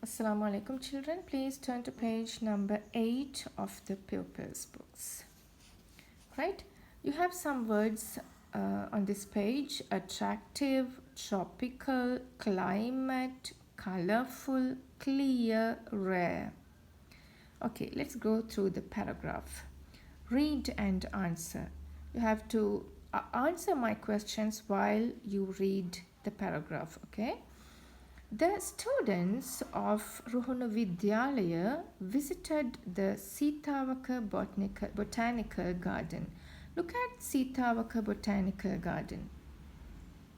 Assalamu alaikum children. Please turn to page number 8 of the pupils books. Right? You have some words on this page: attractive, tropical, climate, colorful, clear, rare. Okay, let's go through the paragraph. Read and answer. You have to answer my questions while you read the paragraph, okay? The students of Ruhunu Vidyalaya visited the Seethawaka Botanical Garden. Look at Seethawaka Botanical Garden.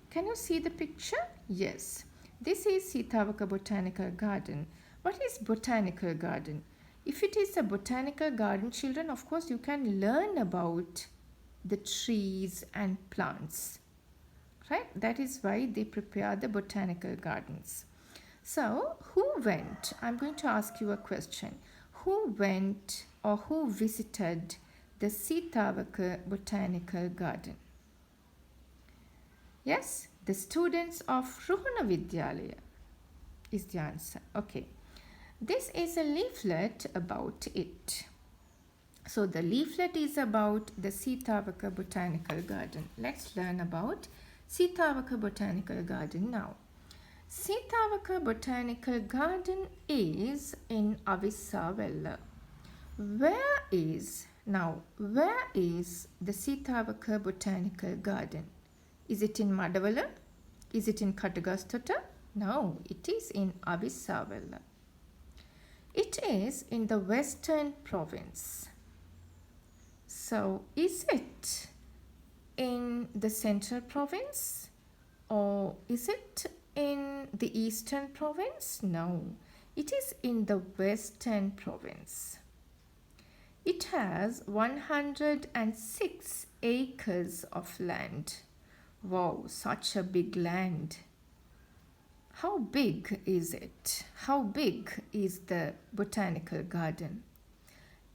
Can you see the picture? Yes. This is Seethawaka Botanical Garden. What is botanical garden? If it is a botanical garden, children, of course, you can learn about the trees and plants. Right? That is why they prepare the botanical gardens. So, who went? I'm going to ask you a question. Who went or who visited the Seethawaka Botanical Garden? Yes, the students of Ruhana Vidyalaya is the answer. Okay. This is a leaflet about it. So, the leaflet is about the Seethawaka Botanical Garden. Let's learn about Seethawaka Botanical Garden now. Seethawaka Botanical Garden is in Avisavella. Where is the Seethawaka Botanical Garden? Is it in Madavala? Is it in Katagastota? No, it is in Avisavella. It is in the Western Province. So, is it in the Central Province or is it in the Eastern Province? No, it is in the Western Province. It has 106 acres of land. Wow, such a big land. How big is it? How big is the botanical garden?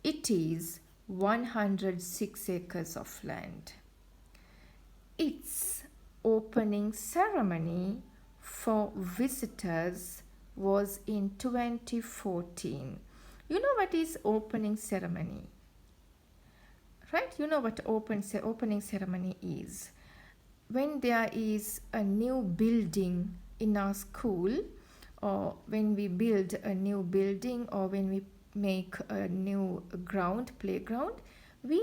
It is 106 acres of land. Its opening ceremony for visitors was in 2014. You know what is opening ceremony? Right? You know what opening ceremony is. When there is a new building in our school, or when we build a new building, or when we make a new playground, we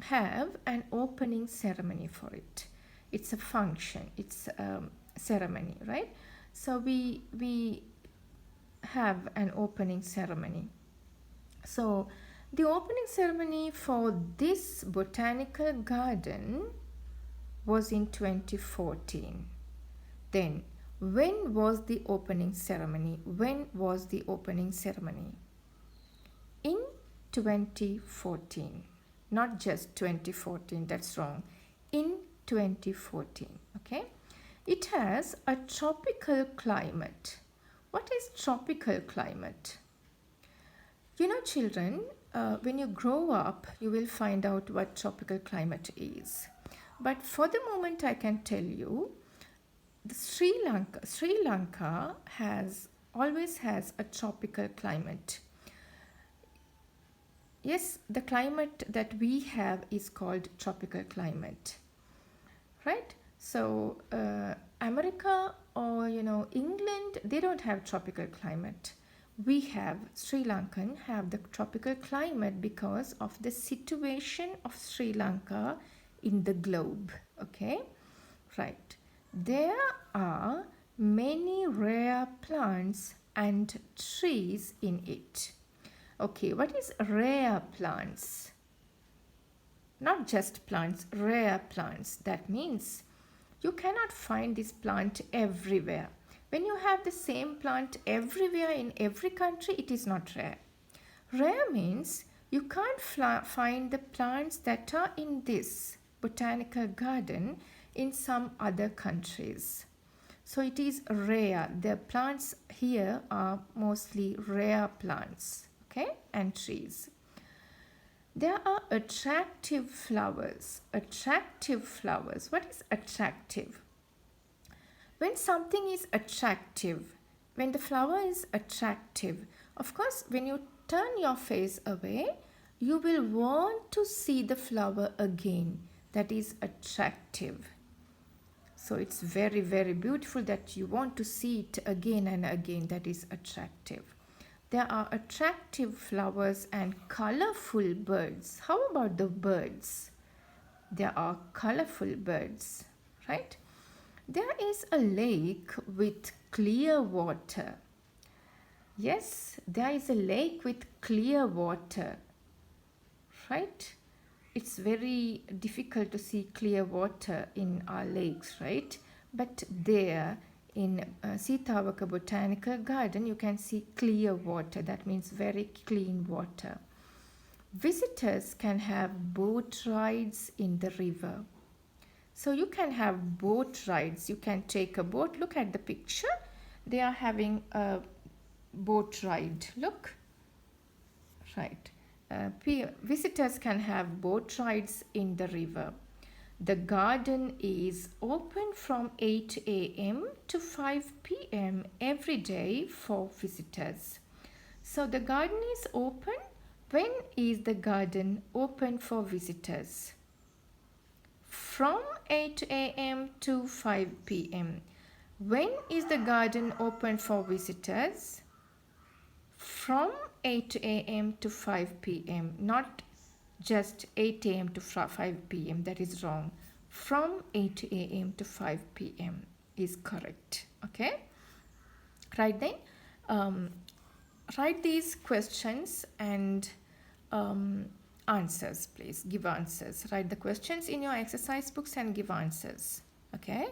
have an opening ceremony for it. It's a function, it's a ceremony, right? So we have an opening ceremony. So the opening ceremony for this botanical garden was in 2014. Then when was the opening ceremony? When was the opening ceremony? In 2014. Not just 2014, that's wrong. In 2014, okay? It has a tropical climate. What is tropical climate? You know, children, when you grow up, you will find out what tropical climate is. But for the moment, I can tell you, Sri Lanka always has a tropical climate. Yes, the climate that we have is called tropical climate, right? So America or England, they don't have tropical climate. We have Sri Lankan have the tropical climate because of the situation of Sri Lanka in the globe. Okay, right. There are many rare plants and trees in it. Okay, what is rare plants? Not just plants, rare plants. That means you cannot find this plant everywhere. When you have the same plant everywhere in every country, it is not rare. Rare means you can't find the plants that are in this botanical garden in some other countries. So it is rare. The plants here are mostly rare plants, okay, and trees. There are attractive flowers. Attractive flowers. What is attractive? When something is attractive, when the flower is attractive, of course, when you turn your face away, you will want to see the flower again. That is attractive. So it's very, very beautiful that you want to see it again and again. That is attractive. There are attractive flowers and colorful birds. How about the birds? There are colorful birds, right? There is a lake with clear water. Yes, there is a lake with clear water, right? It's very difficult to see clear water in our lakes, right? But there in Seethawaka Botanical Garden, you can see clear water. That means very clean water. Visitors can have boat rides in the river. So you can have boat rides. You can take a boat. Look at the picture. They are having a boat ride. Look. Right. Visitors can have boat rides in the river. The garden is open from 8 a.m. to 5 p.m. every day for visitors. So the garden is open. When is the garden open for visitors? From 8 a.m. to 5 p.m. When is the garden open for visitors? From 8 a.m. to 5 p.m. Not just 8 a.m. to 5 p.m. That is wrong. From 8 a.m. to 5 p.m. is correct. Okay? Right then, write these questions and answers, please. Give answers. Write the questions in your exercise books and give answers. Okay?